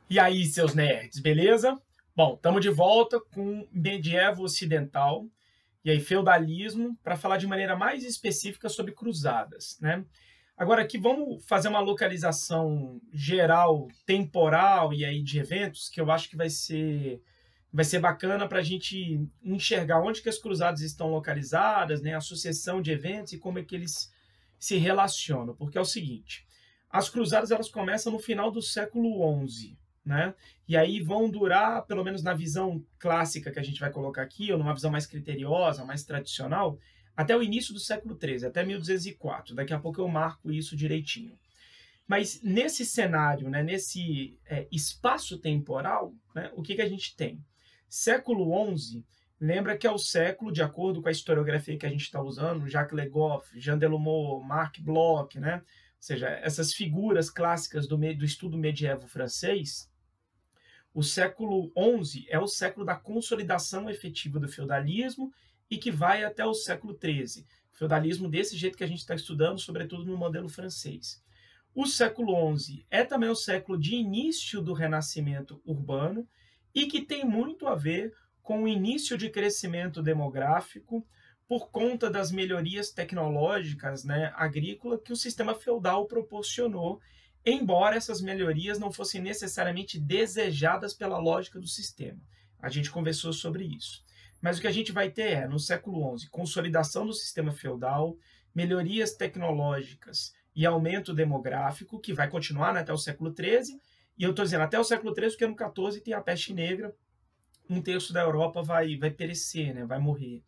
E aí, seus nerds, beleza? Bom, estamos de volta com medievo ocidental e aí feudalismo para falar de maneira mais específica sobre cruzadas, né? Agora aqui vamos fazer uma localização geral, temporal e aí de eventos que eu acho que vai ser bacana para a gente enxergar onde que as cruzadas estão localizadas, né? A sucessão de eventos e como é que eles se relacionam, porque é o seguinte: as cruzadas elas começam no final do século XI, né? E aí vão durar, pelo menos na visão clássica que a gente vai colocar aqui, ou numa visão mais criteriosa, mais tradicional, até o início do século XIII, até 1204. Daqui a pouco eu marco isso direitinho. Mas nesse cenário, né, nesse espaço temporal, né, o que a gente tem? Século XI, lembra que é o século, de acordo com a historiografia que a gente está usando, Jacques Le Goff, Jean Delumeau, Marc Bloch, né? Ou seja, essas figuras clássicas do estudo medievo francês. O século XI é o século da consolidação efetiva do feudalismo e que vai até o século XIII. Feudalismo desse jeito que a gente está estudando, sobretudo no modelo francês. O século XI é também o século de início do renascimento urbano e que tem muito a ver com o início de crescimento demográfico por conta das melhorias tecnológicas, né, agrícola que o sistema feudal proporcionou, embora essas melhorias não fossem necessariamente desejadas pela lógica do sistema. A gente conversou sobre isso. Mas o que a gente vai ter é, no século XI, consolidação do sistema feudal, melhorias tecnológicas e aumento demográfico, que vai continuar, né, até o século XIII. E eu estou dizendo até o século XIII, porque no XIV tem a peste negra, um terço da Europa vai perecer, né, vai morrer.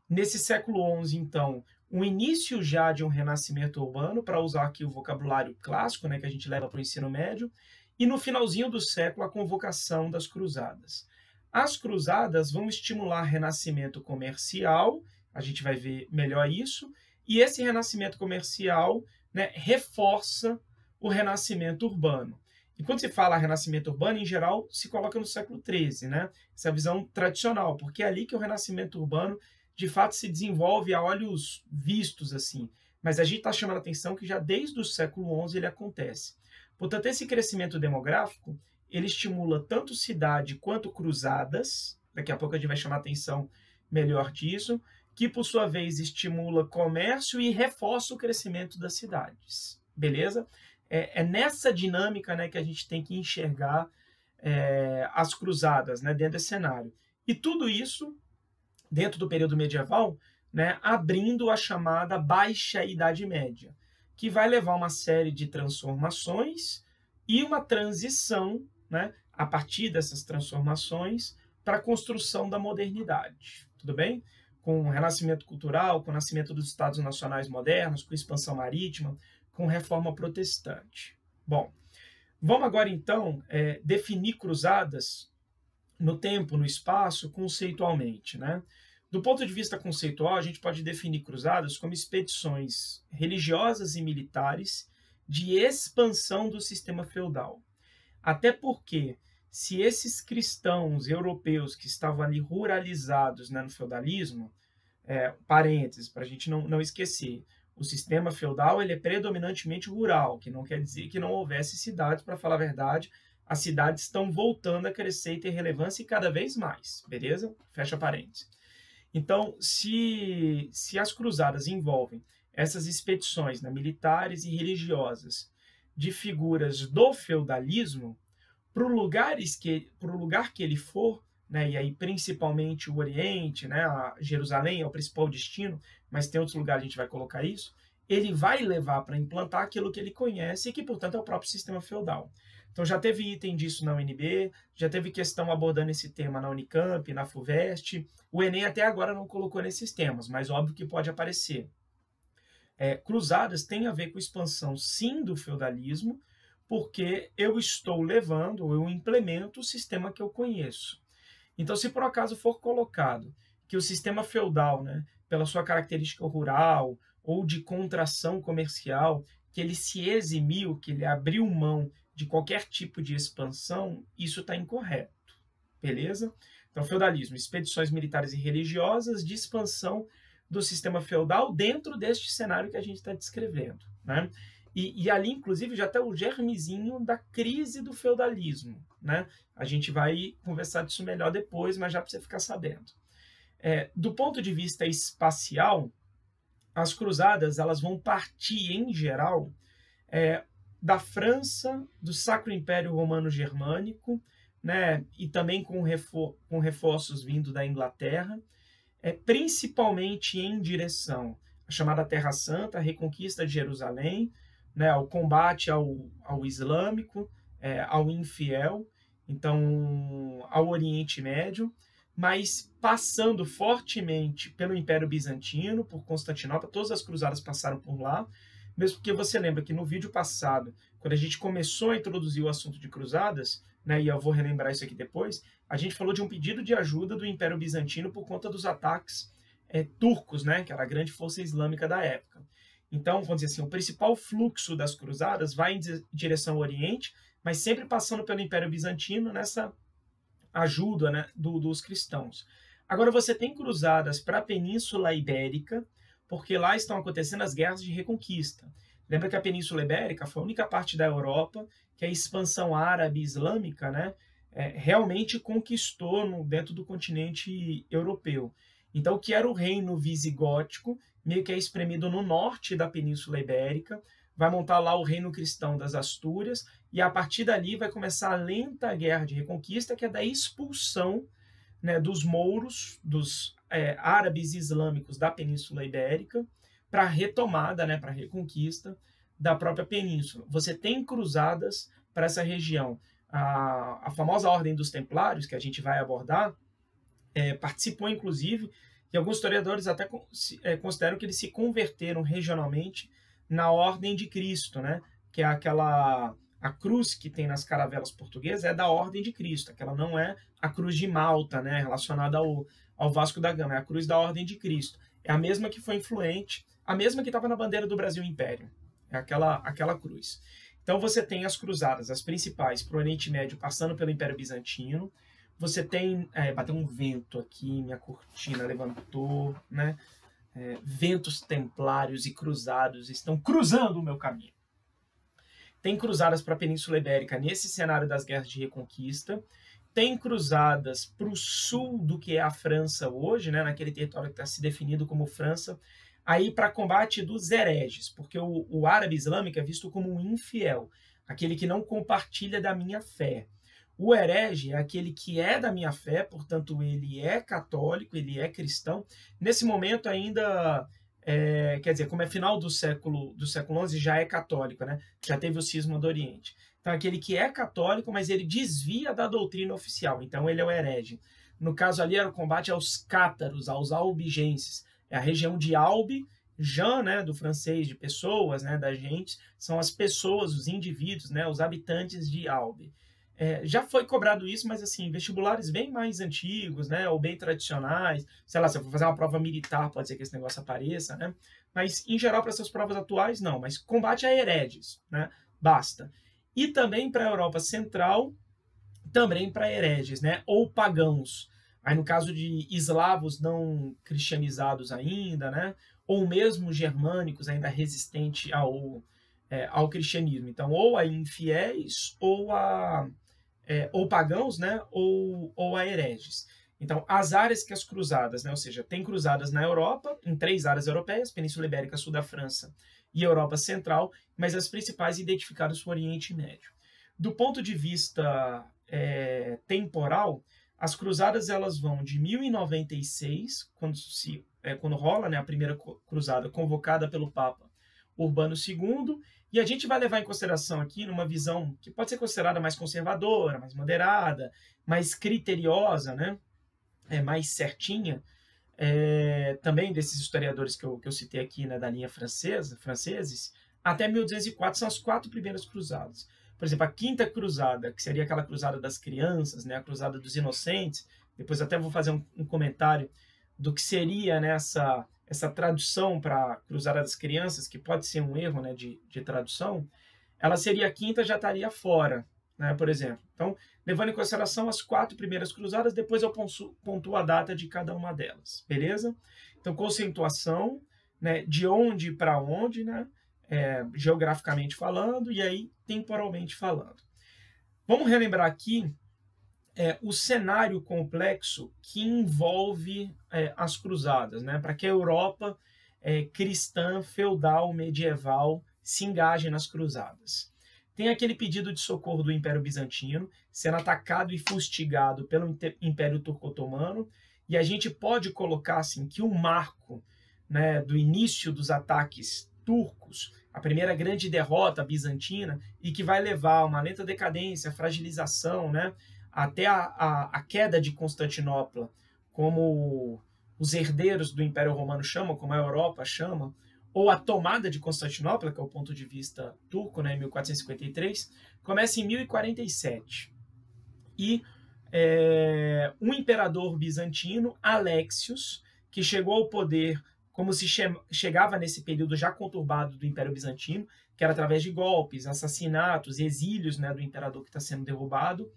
Nesse século XI, então, o início já de um renascimento urbano, para usar aqui o vocabulário clássico, né, que a gente leva para o ensino médio, e no finalzinho do século, a convocação das cruzadas. As cruzadas vão estimular renascimento comercial, a gente vai ver melhor isso, e esse renascimento comercial, né, reforça o renascimento urbano. E quando se fala renascimento urbano, em geral, se coloca no século XIII, né? Essa visão tradicional, porque é ali que o renascimento urbano, de fato, se desenvolve a olhos vistos, assim. Mas a gente está chamando a atenção que já desde o século XI ele acontece. Portanto, esse crescimento demográfico, ele estimula tanto cidade quanto cruzadas, daqui a pouco a gente vai chamar a atenção melhor disso, que, por sua vez, estimula comércio e reforça o crescimento das cidades. Beleza? É nessa dinâmica, né, que a gente tem que enxergar as cruzadas, né, dentro desse cenário. E tudo isso, dentro do período medieval, né, abrindo a chamada Baixa Idade Média, que vai levar uma série de transformações e uma transição, né, a partir dessas transformações, para a construção da modernidade. Tudo bem? Com o renascimento cultural, com o nascimento dos Estados Nacionais modernos, com expansão marítima, com reforma protestante. Bom, vamos agora então definir cruzadas no tempo, no espaço, conceitualmente, né? Do ponto de vista conceitual, a gente pode definir cruzadas como expedições religiosas e militares de expansão do sistema feudal. Até porque, se esses cristãos europeus que estavam ali ruralizados, né, no feudalismo, parênteses, para a gente não esquecer, o sistema feudal ele é predominantemente rural, que não quer dizer que não houvesse cidades, para falar a verdade, as cidades estão voltando a crescer e ter relevância e cada vez mais, beleza? Fecha parênteses. Então, se as cruzadas envolvem essas expedições, né, militares e religiosas de figuras do feudalismo, para o lugar que ele for, né, e aí principalmente o Oriente, né, a Jerusalém é o principal destino, mas tem outros lugares a gente vai colocar isso, ele vai levar para implantar aquilo que ele conhece e que, portanto, é o próprio sistema feudal. Então já teve item disso na UNB, já teve questão abordando esse tema na Unicamp, na FUVEST, o Enem até agora não colocou nesses temas, mas óbvio que pode aparecer. Cruzadas tem a ver com expansão, sim, do feudalismo, porque eu estou levando, eu implemento o sistema que eu conheço. Então, se por acaso for colocado que o sistema feudal, né, pela sua característica rural ou de contração comercial, que ele se eximiu, que ele abriu mão de qualquer tipo de expansão, isso está incorreto, beleza? Então, feudalismo, expedições militares e religiosas de expansão do sistema feudal dentro deste cenário que a gente está descrevendo, né? E ali, inclusive, já está o germezinho da crise do feudalismo, né? A gente vai conversar disso melhor depois, mas já para você ficar sabendo. Do ponto de vista espacial, as cruzadas elas vão partir, em geral, da França, do Sacro Império Romano Germânico, né? E também com reforços vindo da Inglaterra, principalmente em direção à chamada Terra Santa, a reconquista de Jerusalém, né, ao combate ao islâmico, ao infiel, então ao Oriente Médio, mas passando fortemente pelo Império Bizantino, por Constantinopla, todas as cruzadas passaram por lá, mesmo porque você lembra que no vídeo passado, quando a gente começou a introduzir o assunto de cruzadas, né, e eu vou relembrar isso aqui depois, a gente falou de um pedido de ajuda do Império Bizantino por conta dos ataques turcos, né, que era a grande força islâmica da época. Então, vamos dizer assim, o principal fluxo das cruzadas vai em direção ao Oriente, mas sempre passando pelo Império Bizantino nessa ajuda, né, dos cristãos. Agora, você tem cruzadas para a Península Ibérica, porque lá estão acontecendo as guerras de reconquista. Lembra que a Península Ibérica foi a única parte da Europa que a expansão árabe islâmica, né, realmente conquistou dentro do continente europeu. Então, o que era o reino visigótico, meio que é espremido no norte da Península Ibérica, vai montar lá o reino cristão das Astúrias, e a partir dali vai começar a lenta guerra de reconquista, que é da expulsão, né, dos mouros, dos árabes islâmicos da Península Ibérica, para a retomada, né, para a reconquista da própria península. Você tem cruzadas para essa região. A famosa Ordem dos Templários, que a gente vai abordar, participou, inclusive, e alguns historiadores até consideram que eles se converteram regionalmente na Ordem de Cristo, né? Que é a cruz que tem nas caravelas portuguesas é da Ordem de Cristo, aquela não é a cruz de Malta, né? Relacionada ao Vasco da Gama, é a cruz da Ordem de Cristo. É a mesma que foi influente, a mesma que estava na bandeira do Brasil Império, é aquela cruz. Então você tem as cruzadas, as principais, para o Oriente Médio, passando pelo Império Bizantino. Você tem... bateu um vento aqui, minha cortina levantou, né? Ventos templários e cruzados estão cruzando o meu caminho. Tem cruzadas para a Península Ibérica nesse cenário das guerras de reconquista. Tem cruzadas para o sul do que é a França hoje, né? Naquele território que está se definido como França, aí para combate dos hereges, porque o árabe islâmico é visto como um infiel, aquele que não compartilha da minha fé. O herege é aquele que é da minha fé, portanto, ele é católico, ele é cristão. Nesse momento ainda, quer dizer, como é final do século XI, já é católico, né? Já teve o cisma do Oriente. Então, aquele que é católico, mas ele desvia da doutrina oficial. Então, ele é o herege. No caso ali, era o combate aos cátaros, aos albigenses. É a região de Albi, Jean, né, do francês, de pessoas, né, da gente, são as pessoas, os indivíduos, né, os habitantes de Albi. Já foi cobrado isso, mas assim, vestibulares bem mais antigos, né, ou bem tradicionais, sei lá, se eu for fazer uma prova militar, pode ser que esse negócio apareça, né, mas em geral para essas provas atuais, não, mas combate a hereges, né, basta. E também para a Europa Central, também para hereges, né, ou pagãos, aí no caso de eslavos não cristianizados ainda, né, ou mesmo germânicos ainda resistentes ao cristianismo, então ou a infiéis ou pagãos, né, ou a hereges. Então, as áreas que as cruzadas, né, ou seja, tem cruzadas na Europa, em 3 áreas europeias, Península Ibérica, sul da França e Europa Central, mas as principais identificadas no Oriente Médio. Do ponto de vista temporal, as cruzadas elas vão de 1096, quando rola, né, a primeira cruzada convocada pelo Papa Urbano II, e a gente vai levar em consideração aqui numa visão que pode ser considerada mais conservadora, mais moderada, mais criteriosa, né? Mais certinha, também desses historiadores que eu citei aqui, né, da linha franceses, até 1204 são as 4 primeiras cruzadas. Por exemplo, a quinta cruzada, que seria aquela cruzada das crianças, né, a cruzada dos inocentes, depois até vou fazer um comentário do que seria, né, essa tradução para a cruzada das crianças, que pode ser um erro, né, de tradução, ela seria a quinta, já estaria fora, né, por exemplo. Então, levando em consideração as 4 primeiras cruzadas, depois eu pontuo a data de cada uma delas, beleza? Então, conceituação, né, de onde para onde, né, geograficamente falando e aí temporalmente falando. Vamos relembrar aqui o cenário complexo que envolve as cruzadas, né? Para que a Europa cristã, feudal, medieval se engaje nas cruzadas. Tem aquele pedido de socorro do Império Bizantino, sendo atacado e fustigado pelo Império Turco-Otomano, e a gente pode colocar assim, que o marco, né, do início dos ataques turcos, a primeira grande derrota bizantina, e que vai levar a uma lenta decadência, fragilização, né, até a queda de Constantinopla, como os herdeiros do Império Romano chamam, como a Europa chama, ou a tomada de Constantinopla, que é o ponto de vista turco, né, em 1453, começa em 1047. E um imperador bizantino, Alexios, que chegou ao poder como se chegava nesse período já conturbado do Império Bizantino, que era através de golpes, assassinatos, exílios, né, do imperador que está sendo derrubado,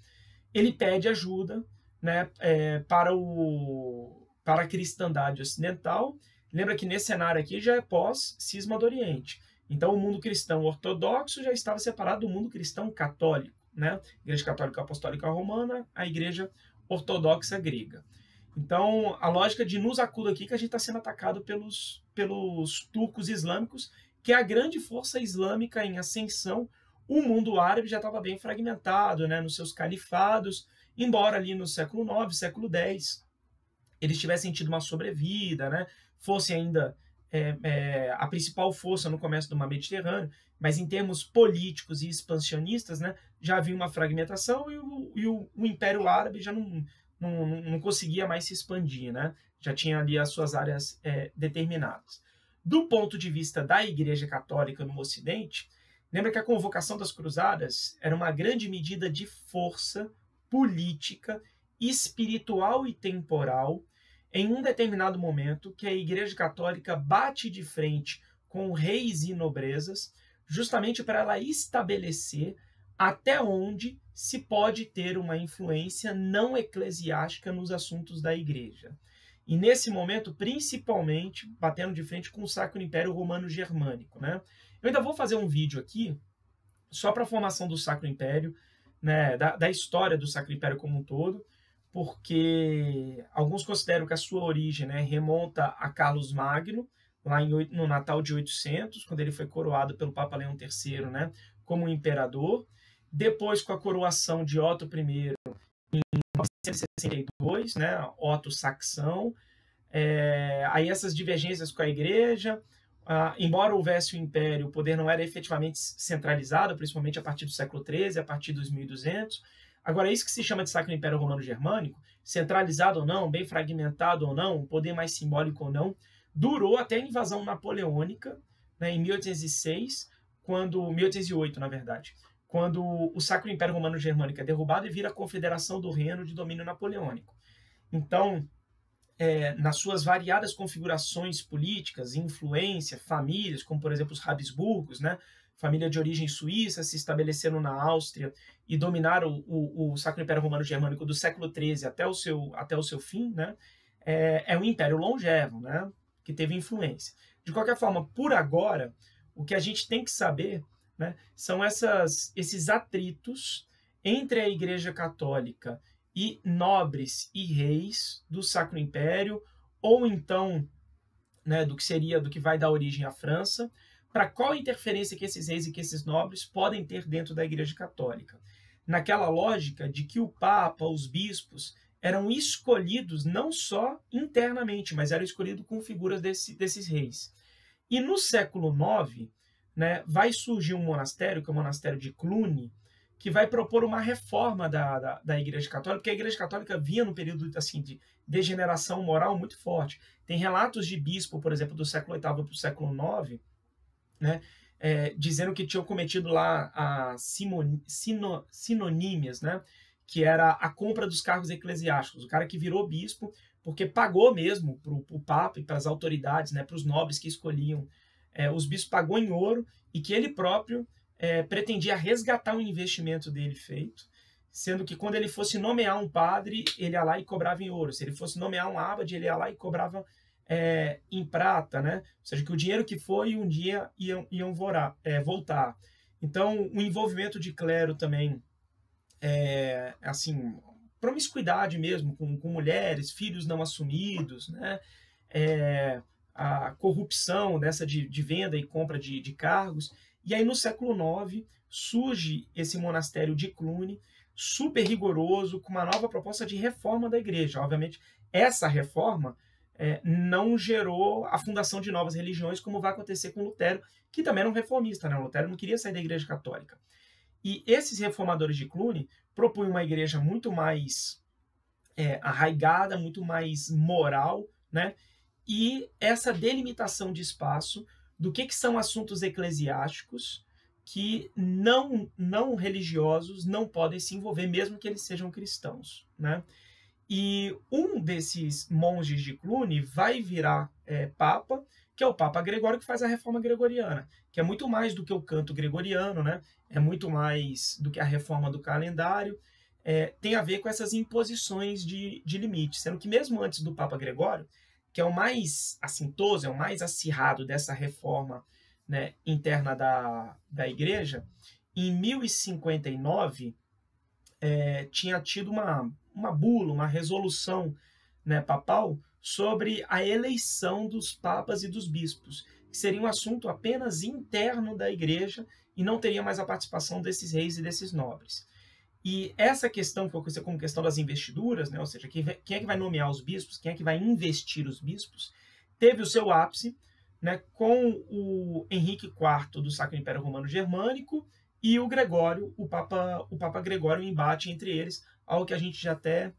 ele pede ajuda, né, para a cristandade ocidental. Lembra que nesse cenário aqui já é pós-cisma do Oriente. Então, o mundo cristão ortodoxo já estava separado do mundo cristão católico, né? Igreja Católica Apostólica Romana, a Igreja Ortodoxa Grega. Então, a lógica de nos acuda aqui que a gente está sendo atacado pelos turcos islâmicos, que é a grande força islâmica em ascensão. O mundo árabe já estava bem fragmentado, né, nos seus califados, embora ali no século IX, século X, eles tivessem tido uma sobrevida, né, fosse ainda a principal força no comércio do mar Mediterrâneo, mas em termos políticos e expansionistas, né, já havia uma fragmentação e o Império Árabe já não conseguia mais se expandir, né? Já tinha ali as suas áreas determinadas. Do ponto de vista da Igreja Católica no Ocidente, lembra que a convocação das cruzadas era uma grande medida de força política, espiritual e temporal em um determinado momento que a Igreja Católica bate de frente com reis e nobrezas, justamente para ela estabelecer até onde se pode ter uma influência não eclesiástica nos assuntos da Igreja. E nesse momento, principalmente, batendo de frente com o Sacro Império Romano Germânico, né? Eu ainda vou fazer um vídeo aqui só para a formação do Sacro Império, né, da história do Sacro Império como um todo, porque alguns consideram que a sua origem, né, remonta a Carlos Magno, lá no Natal de 800, quando ele foi coroado pelo Papa Leão III, né, como imperador. Depois, com a coroação de Otto I em 962, né, Otto Saxão, aí essas divergências com a Igreja, embora houvesse o Império, o poder não era efetivamente centralizado, principalmente a partir do século XIII, a partir dos 1200. Agora, isso que se chama de Sacro Império Romano Germânico, centralizado ou não, bem fragmentado ou não, um poder mais simbólico ou não, durou até a invasão napoleônica, né, em 1808, na verdade, quando o Sacro Império Romano Germânico é derrubado e vira a Confederação do Reino de domínio napoleônico. Então, nas suas variadas configurações políticas, influência, famílias, como por exemplo os Habsburgos, né, família de origem suíça, se estabeleceram na Áustria e dominaram o Sacro Império Romano Germânico do século XIII até o seu fim, né, é um império longevo, né, que teve influência. De qualquer forma, por agora, o que a gente tem que saber, né, são esses atritos entre a Igreja Católica e nobres e reis do Sacro Império, ou então, né, do que vai dar origem à França, para qual interferência que esses reis e que esses nobres podem ter dentro da Igreja Católica. Naquela lógica de que o Papa, os bispos, eram escolhidos não só internamente, mas eram escolhidos com figuras desses reis. E no século IX, né, vai surgir um monastério, que é o monastério de Cluny, que vai propor uma reforma da Igreja Católica, porque a Igreja Católica vinha num período assim, de degeneração moral muito forte. Tem relatos de bispo, por exemplo, do século VIII para o século IX, né, dizendo que tinham cometido lá as sinonímias, né, que era a compra dos cargos eclesiásticos. O cara que virou bispo porque pagou mesmo para o Papa e para as autoridades, né, para os nobres que escolhiam os bispos, pagou em ouro, e que ele próprio pretendia resgatar um investimento dele feito, sendo que quando ele fosse nomear um padre, ele ia lá e cobrava em ouro. Se ele fosse nomear um abade, ele ia lá e cobrava em prata, né? Ou seja, que o dinheiro que foi um dia iam voltar. Então, o envolvimento de clero também, assim, promiscuidade mesmo com mulheres, filhos não assumidos, né? A corrupção dessa de venda e compra de cargos. E aí, no século IX, surge esse monastério de Cluny, super rigoroso, com uma nova proposta de reforma da igreja. Obviamente, essa reforma não gerou a fundação de novas religiões, como vai acontecer com Lutero, que também era um reformista, né? Lutero não queria sair da igreja católica. E esses reformadores de Cluny propunham uma igreja muito mais arraigada, muito mais moral, né? E essa delimitação de espaço do que são assuntos eclesiásticos que não religiosos não podem se envolver, mesmo que eles sejam cristãos, né? E um desses monges de Cluny vai virar papa, que é o Papa Gregório, que faz a reforma gregoriana, que é muito mais do que o canto gregoriano, né? É muito mais do que a reforma do calendário, tem a ver com essas imposições de limites, sendo que mesmo antes do Papa Gregório, que é o mais assintoso, é o mais acirrado dessa reforma, né, interna da igreja, em 1059 tinha tido uma bula, uma resolução, né, papal sobre a eleição dos papas e dos bispos, que seria um assunto apenas interno da igreja e não teria mais a participação desses reis e desses nobres. E essa questão, que eu conheci como questão das investiduras, né, ou seja, quem é que vai nomear os bispos, quem é que vai investir os bispos, teve o seu ápice, né, com o Henrique IV do Sacro Império Romano Germânico e o Gregório, o Papa Gregório, o embate entre eles, algo que a gente já até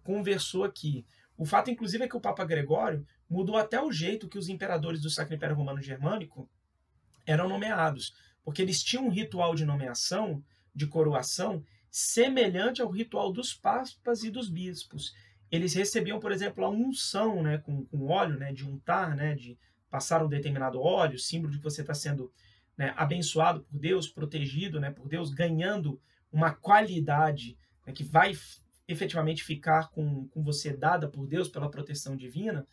conversou aqui. O fato, inclusive, é que o Papa Gregório mudou até o jeito que os imperadores do Sacro Império Romano Germânico eram nomeados, porque eles tinham um ritual de nomeação, de coroação, semelhante ao ritual dos papas e dos bispos. Eles recebiam, por exemplo, a unção, né, com óleo, né, de untar, né, de passar um determinado óleo, símbolo de que você está sendo, né, abençoado por Deus, protegido, né, por Deus, ganhando uma qualidade, né, que vai efetivamente ficar com você, dada por Deus pela proteção divina.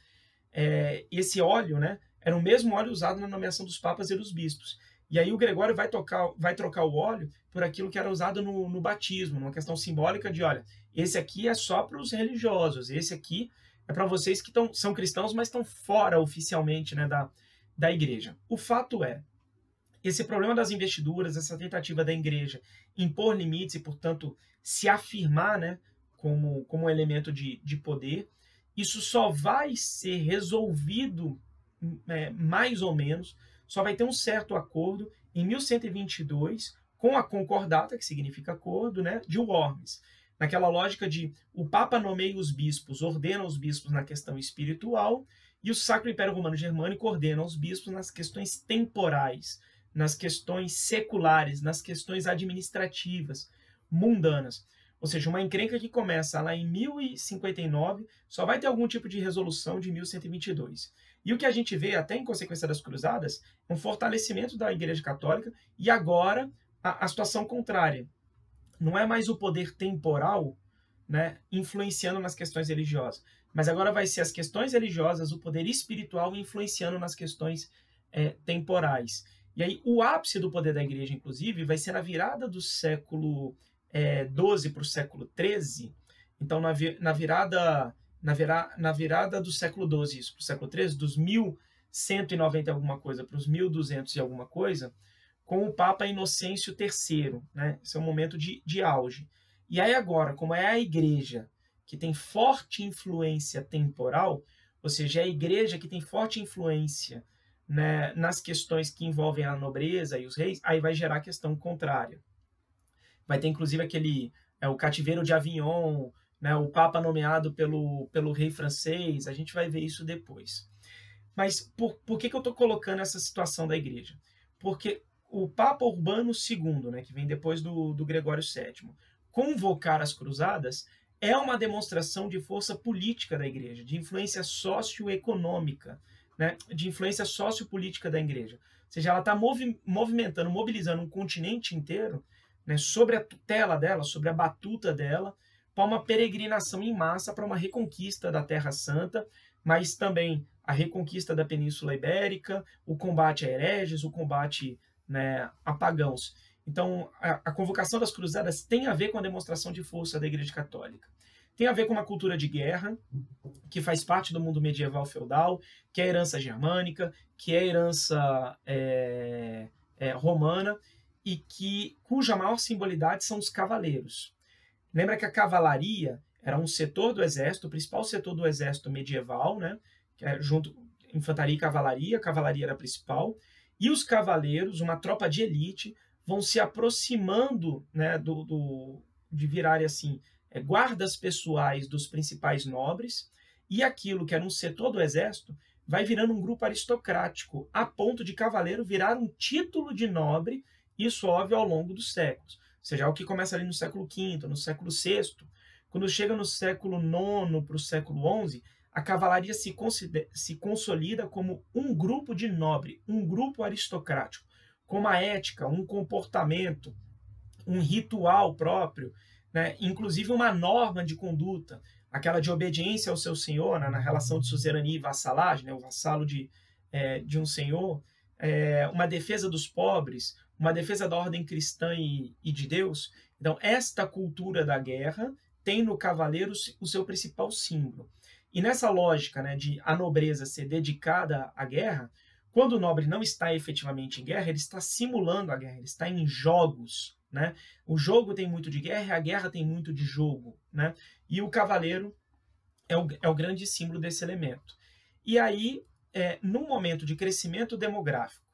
Esse óleo, né, era o mesmo óleo usado na nomeação dos papas e dos bispos. E aí o Gregório vai trocar o óleo por aquilo que era usado no batismo, numa questão simbólica de, olha, esse aqui é só para os religiosos, esse aqui é para vocês que são cristãos, mas estão fora oficialmente, né, da igreja. O fato é, esse problema das investiduras, essa tentativa da igreja impor limites e, portanto, se afirmar, né, como elemento de poder, isso só vai ser resolvido, mais ou menos, só vai ter um certo acordo em 1122 com a concordata, que significa acordo, né, de Worms. Naquela lógica de o Papa nomeia os bispos, ordena os bispos na questão espiritual, e o Sacro Império Romano Germânico ordena os bispos nas questões temporais, nas questões seculares, nas questões administrativas, mundanas. Ou seja, uma encrenca que começa lá em 1059, só vai ter algum tipo de resolução de 1122. E o que a gente vê, até em consequência das cruzadas, é um fortalecimento da Igreja Católica e agora a situação contrária. Não é mais o poder temporal, né, influenciando nas questões religiosas, mas agora vai ser as questões religiosas, o poder espiritual influenciando nas questões temporais. E aí o ápice do poder da igreja, inclusive, vai ser na virada do século XII para o século XIII. Então, na virada do século XII para o século XIII, dos 1190 e alguma coisa para os 1200 e alguma coisa, com o Papa Inocêncio III, né? Esse é um momento de auge. E aí agora, como é a igreja que tem forte influência temporal, ou seja, é a igreja que tem forte influência, né, nas questões que envolvem a nobreza e os reis, aí vai gerar a questão contrária. Vai ter inclusive o cativeiro de Avignon, né, o Papa nomeado pelo rei francês, a gente vai ver isso depois. Mas por que eu estou colocando essa situação da igreja? Porque o Papa Urbano II, né, que vem depois do Gregório VII, convocar as cruzadas é uma demonstração de força política da igreja, de influência socioeconômica, né, de influência sociopolítica da igreja. Ou seja, ela está movimentando, mobilizando um continente inteiro, né, sobre a tutela dela, sobre a batuta dela, para uma peregrinação em massa, para uma reconquista da Terra Santa, mas também a reconquista da Península Ibérica, o combate a hereges, o combate, né, a pagãos. Então, a convocação das cruzadas tem a ver com a demonstração de força da Igreja Católica. Tem a ver com uma cultura de guerra, que faz parte do mundo medieval feudal, que é a herança germânica, que é a herança romana, e cuja maior simbolidade são os cavaleiros. Lembra que a cavalaria era um setor do exército, o principal setor do exército medieval, né? Que é junto infantaria e a cavalaria era a principal, e os cavaleiros, uma tropa de elite, vão se aproximando, né, de virarem assim, guardas pessoais dos principais nobres, e aquilo que era um setor do exército vai virando um grupo aristocrático, a ponto de cavaleiro virar um título de nobre, isso óbvio ao longo dos séculos. Ou seja, é o que começa ali no século V, no século VI, quando chega no século IX para o século XI, a cavalaria se consolida como um grupo de nobre, um grupo aristocrático, com uma ética, um comportamento, um ritual próprio, né? Inclusive uma norma de conduta, aquela de obediência ao seu senhor, né? Na relação de suzerania e vassalagem, né? O vassalo de um senhor, uma defesa dos pobres, uma defesa da ordem cristã e de Deus. Então, esta cultura da guerra tem no cavaleiro o seu principal símbolo. E nessa lógica, né, de a nobreza ser dedicada à guerra, quando o nobre não está efetivamente em guerra, ele está simulando a guerra, ele está em jogos, né? O jogo tem muito de guerra, a guerra tem muito de jogo, né? E o cavaleiro é o grande símbolo desse elemento. E aí, num momento de crescimento demográfico,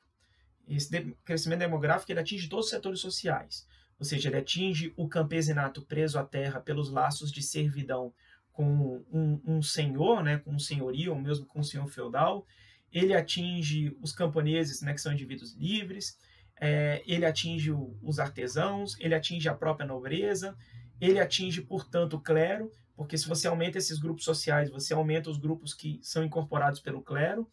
esse crescimento demográfico ele atinge todos os setores sociais, ou seja, ele atinge o campesinato preso à terra pelos laços de servidão com um senhor, né, com um senhorio, ou mesmo com um senhor feudal. Ele atinge os camponeses, né, que são indivíduos livres, ele atinge os artesãos, ele atinge a própria nobreza, ele atinge, portanto, o clero, porque se você aumenta esses grupos sociais, você aumenta os grupos que são incorporados pelo clero,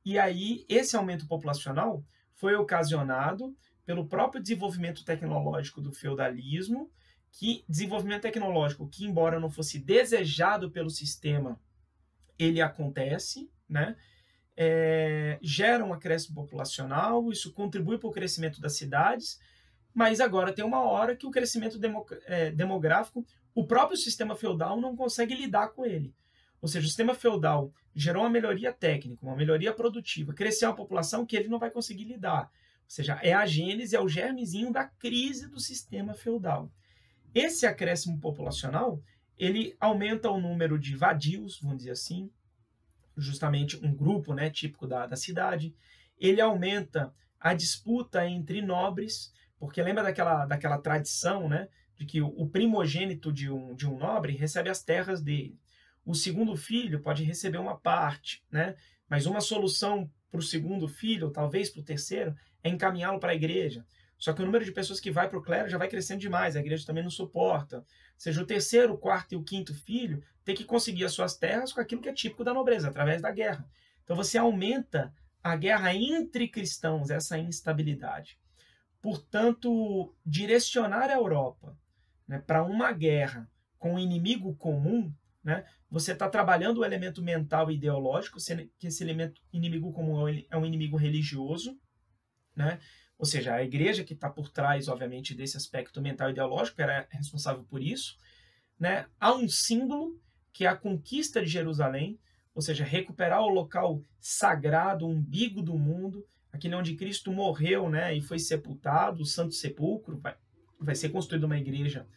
e aí esse aumento populacional foi ocasionado pelo próprio desenvolvimento tecnológico do feudalismo, desenvolvimento tecnológico que, embora não fosse desejado pelo sistema, ele acontece, né? Gera um acréscimo populacional, isso contribui para o crescimento das cidades, mas agora tem uma hora que o crescimento demográfico, o próprio sistema feudal não consegue lidar com ele. Ou seja, o sistema feudal gerou uma melhoria técnica, uma melhoria produtiva, cresceu a população que ele não vai conseguir lidar. Ou seja, é a gênese, é o germezinho da crise do sistema feudal. Esse acréscimo populacional, ele aumenta o número de vadios, vamos dizer assim, justamente um grupo, né, típico da cidade. Ele aumenta a disputa entre nobres, porque lembra daquela tradição, né, de que o primogênito de um nobre recebe as terras dele. O segundo filho pode receber uma parte, né, mas uma solução para o segundo filho, ou talvez para o terceiro, é encaminhá-lo para a igreja. Só que o número de pessoas que vai para o clero já vai crescendo demais, a igreja também não suporta. Ou seja, o terceiro, o quarto e o quinto filho tem que conseguir as suas terras com aquilo que é típico da nobreza, através da guerra. Então você aumenta a guerra entre cristãos, essa instabilidade. Portanto, direcionar a Europa, né, para uma guerra com um inimigo comum, né, você está trabalhando o elemento mental e ideológico, que esse elemento inimigo comum é um inimigo religioso, né? Ou seja, a igreja que está por trás, obviamente, desse aspecto mental e ideológico, era responsável por isso, né? Há um símbolo, que é a conquista de Jerusalém, ou seja, recuperar o local sagrado, o umbigo do mundo, aquele onde Cristo morreu, né, e foi sepultado, o Santo Sepulcro, vai ser construída uma igreja,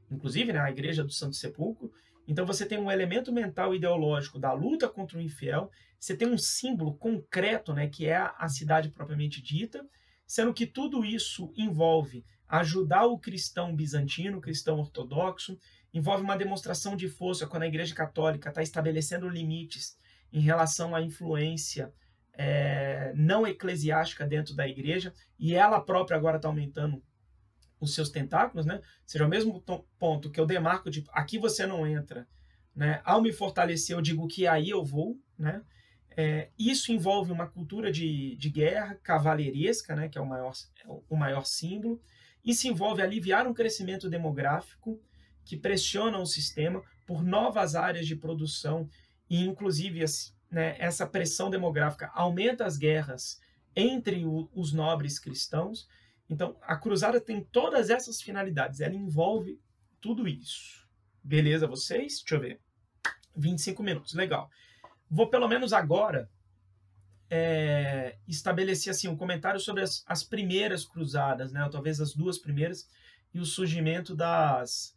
inclusive, né, a igreja do Santo Sepulcro. Então você tem um elemento mental e ideológico da luta contra o infiel, você tem um símbolo concreto, né, que é a cidade propriamente dita, sendo que tudo isso envolve ajudar o cristão bizantino, o cristão ortodoxo, envolve uma demonstração de força quando a Igreja Católica está estabelecendo limites em relação à influência não eclesiástica dentro da igreja, e ela própria agora está aumentando os seus tentáculos, né? Ou seja, ao mesmo ponto que eu demarco de aqui você não entra, né? Ao me fortalecer eu digo que aí eu vou, né? Isso envolve uma cultura de guerra cavaleiresca, né, que é o maior símbolo. Isso envolve aliviar um crescimento demográfico que pressiona o sistema por novas áreas de produção e, inclusive, né, essa pressão demográfica aumenta as guerras entre os nobres cristãos. Então, a cruzada tem todas essas finalidades, ela envolve tudo isso. Beleza, vocês? Deixa eu ver. 25 minutos, legal. Vou, pelo menos agora, estabelecer assim, um comentário sobre as primeiras cruzadas, né? Ou talvez as duas primeiras, e o surgimento das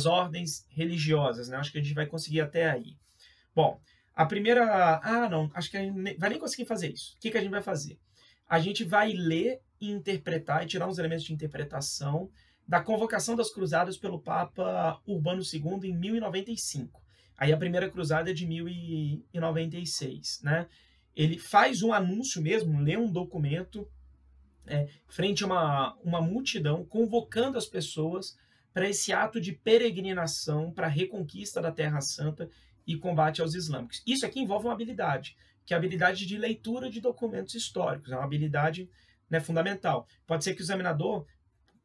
ordens religiosas, né? Acho que a gente vai conseguir até aí. Bom, a primeira... não, acho que a gente vai nem conseguir fazer isso. O que a gente vai fazer? A gente vai ler e interpretar, e tirar uns elementos de interpretação da convocação das cruzadas pelo Papa Urbano II em 1095. Aí a primeira cruzada é de 1096, né? Ele faz um anúncio mesmo, lê um documento frente a uma multidão, convocando as pessoas para esse ato de peregrinação, para a reconquista da Terra Santa e combate aos islâmicos. Isso aqui envolve uma habilidade, que é a habilidade de leitura de documentos históricos, é uma habilidade, né, fundamental. Pode ser que o examinador,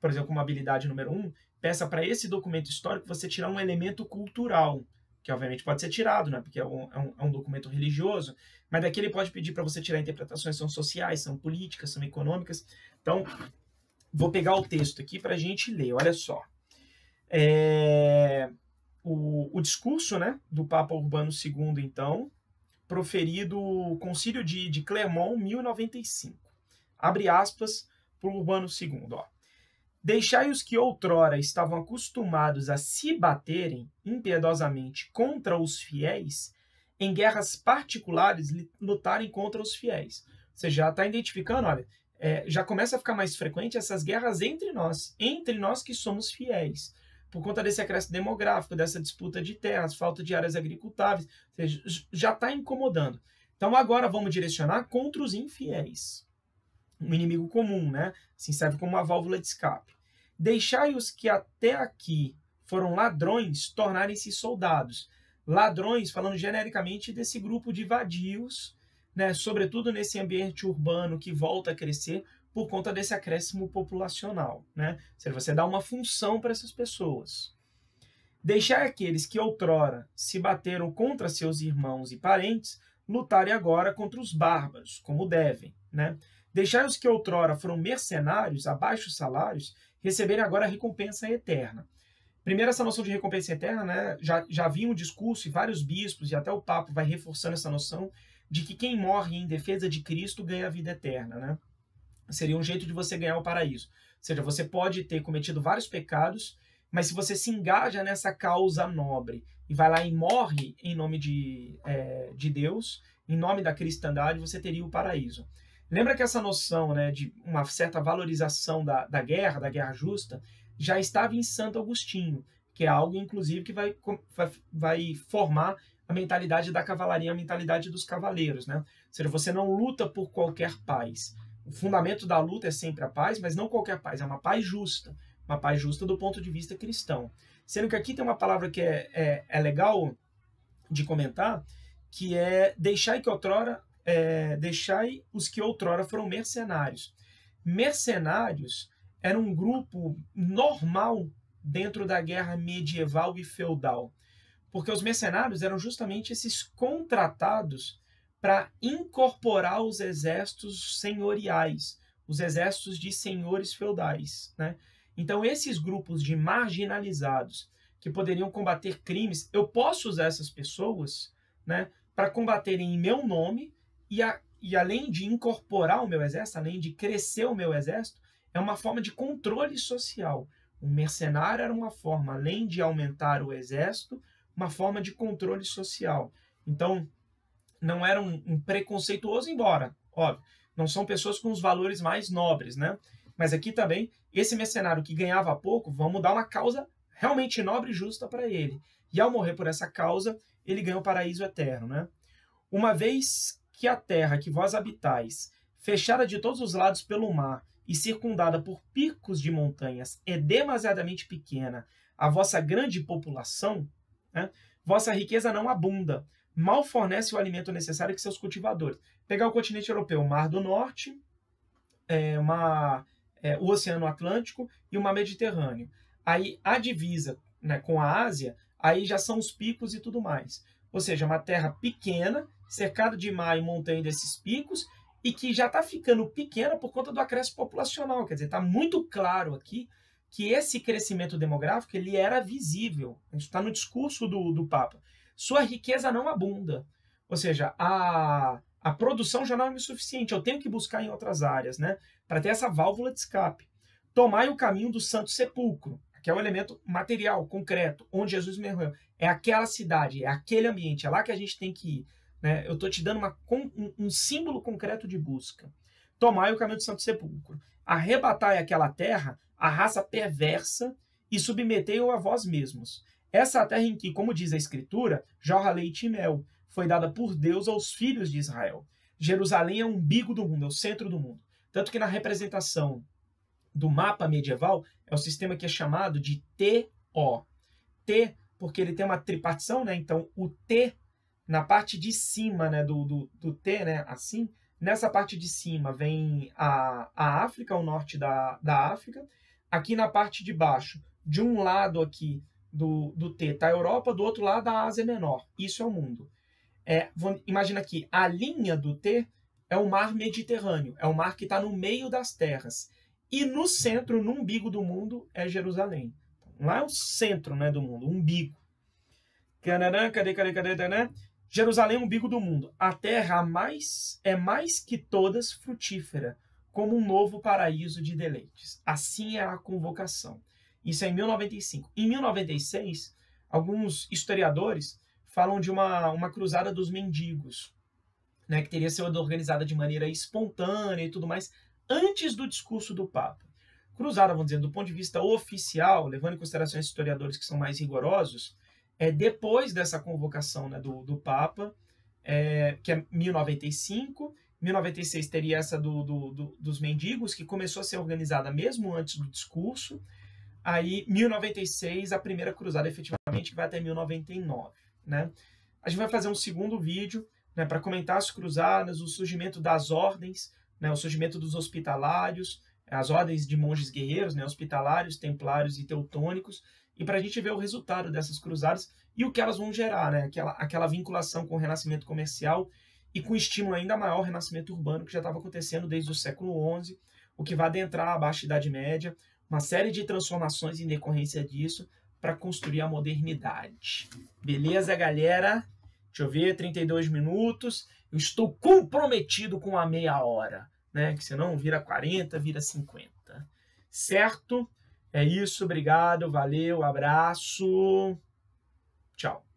por exemplo, como habilidade número 1, peça para esse documento histórico você tirar um elemento cultural, que obviamente pode ser tirado, né, porque é um documento religioso, mas daqui ele pode pedir para você tirar interpretações, são sociais, são políticas, são econômicas. Então, vou pegar o texto aqui para a gente ler, olha só. O discurso, né, do Papa Urbano II, então, proferido no Concílio de Clermont, 1095. Abre aspas para o Urbano II, ó. Deixai os que outrora estavam acostumados a se baterem impiedosamente contra os fiéis, em guerras particulares lutarem contra os fiéis. Você já está identificando, olha, já começa a ficar mais frequente essas guerras entre nós que somos fiéis, por conta desse acréscimo demográfico, dessa disputa de terras, falta de áreas agricultáveis, ou seja, já está incomodando. Então agora vamos direcionar contra os infiéis. Um inimigo comum, né? Assim, serve como uma válvula de escape. Deixai os que até aqui foram ladrões tornarem-se soldados. Ladrões, falando genericamente desse grupo de vadios, né? Sobretudo nesse ambiente urbano que volta a crescer por conta desse acréscimo populacional, né? Ou seja, você dá uma função para essas pessoas. Deixai aqueles que outrora se bateram contra seus irmãos e parentes lutarem agora contra os bárbaros, como devem, né? Deixai os que outrora foram mercenários, a baixos salários, receberem agora a recompensa eterna. Primeiro, essa noção de recompensa eterna, né? Já havia um discurso, e vários bispos, e até o Papa vai reforçando essa noção, de que quem morre em defesa de Cristo ganha a vida eterna, né? Seria um jeito de você ganhar o paraíso. Ou seja, você pode ter cometido vários pecados, mas se você se engaja nessa causa nobre e vai lá e morre em nome de Deus, em nome da cristandade, você teria o paraíso. Lembra que essa noção, né, de uma certa valorização da guerra justa, já estava em Santo Agostinho, que é algo, inclusive, que vai formar a mentalidade da cavalaria, a mentalidade dos cavaleiros, né? Ou seja, você não luta por qualquer paz. O fundamento da luta é sempre a paz, mas não qualquer paz, é uma paz justa do ponto de vista cristão. Sendo que aqui tem uma palavra que é legal de comentar, que é deixai os que outrora foram mercenários. Mercenários era um grupo normal dentro da guerra medieval e feudal, porque os mercenários eram justamente esses contratados para incorporar os exércitos senhoriais, os exércitos de senhores feudais, né? Então, esses grupos de marginalizados que poderiam combater crimes, eu posso usar essas pessoas, né, para combaterem em meu nome e além de incorporar o meu exército, além de crescer o meu exército, é uma forma de controle social. O mercenário era uma forma, além de aumentar o exército, uma forma de controle social. Então, não era um preconceituoso, embora, óbvio, não são pessoas com os valores mais nobres, né? Mas aqui também, esse mercenário que ganhava pouco, vamos dar uma causa realmente nobre e justa para ele. E ao morrer por essa causa, ele ganha o paraíso eterno, né? Uma vez que a terra que vós habitais, fechada de todos os lados pelo mar e circundada por picos de montanhas, é demasiadamente pequena a vossa grande população, né? Vossa riqueza não abunda, mal fornece o alimento necessário que seus cultivadores. Pegar o continente europeu, o Mar do Norte, o Oceano Atlântico e o Mar Mediterrâneo. Aí a divisa, né, com a Ásia, aí já são os picos e tudo mais. ou seja, uma terra pequena, cercada de mar e montanha desses picos, e que já está ficando pequena por conta do acréscimo populacional. Quer dizer, está muito claro aqui que esse crescimento demográfico ele era visível. Isso está no discurso do Papa. Sua riqueza não abunda. Ou seja, a produção já não é suficiente. Eu tenho que buscar em outras áreas, né? Para ter essa válvula de escape. Tomai o caminho do Santo Sepulcro, que é o elemento material, concreto, onde Jesus morreu. É aquela cidade, é aquele ambiente, é lá que a gente tem que ir. Né? Eu estou te dando um símbolo concreto de busca. Tomai o caminho do Santo Sepulcro. Arrebatai aquela terra, a raça perversa, e submetei-o a vós mesmos. Essa terra em que, como diz a Escritura, jorra leite e mel, foi dada por Deus aos filhos de Israel. Jerusalém é o umbigo do mundo, é o centro do mundo. Tanto que na representação do mapa medieval é o sistema que é chamado de TO. T, porque ele tem uma tripartição, né? Então o T na parte de cima, né, do T, né, assim, nessa parte de cima vem a África, o norte da África. Aqui na parte de baixo, de um lado aqui do T está a Europa, do outro lado a Ásia Menor. Isso é o mundo. Imagina aqui, a linha do T é o mar Mediterrâneo, é o mar que está no meio das terras. E no centro, no umbigo do mundo, é Jerusalém. Lá é o centro, né, do mundo, o umbigo. Cadê? Jerusalém é o umbigo do mundo. A terra é mais que todas frutífera, como um novo paraíso de deleites. Assim é a convocação. Isso é em 1095. Em 1096, alguns historiadores falam de uma cruzada dos mendigos, né, que teria sido organizada de maneira espontânea e tudo mais, antes do discurso do Papa. Cruzada, vamos dizer, do ponto de vista oficial, levando em consideração esses historiadores que são mais rigorosos, depois dessa convocação, né, do Papa, que é 1095, 1096 teria essa dos mendigos, que começou a ser organizada mesmo antes do discurso. Aí, 1096, a primeira cruzada efetivamente, que vai até 1099. Né? A gente vai fazer um segundo vídeo, né, para comentar as cruzadas, o surgimento das ordens, né, o surgimento dos hospitalários, as ordens de monges guerreiros, né, hospitalários, templários e teutônicos, e para a gente ver o resultado dessas cruzadas e o que elas vão gerar, né, aquela vinculação com o renascimento comercial e com o estímulo ainda maior ao renascimento urbano que já estava acontecendo desde o século XI, o que vai adentrar a Baixa Idade Média, uma série de transformações em decorrência disso para construir a modernidade. Beleza, galera? Deixa eu ver, 32 minutos. Eu estou comprometido com a meia hora, né? Que senão vira 40, vira 50. Certo? É isso, obrigado, valeu, abraço. Tchau.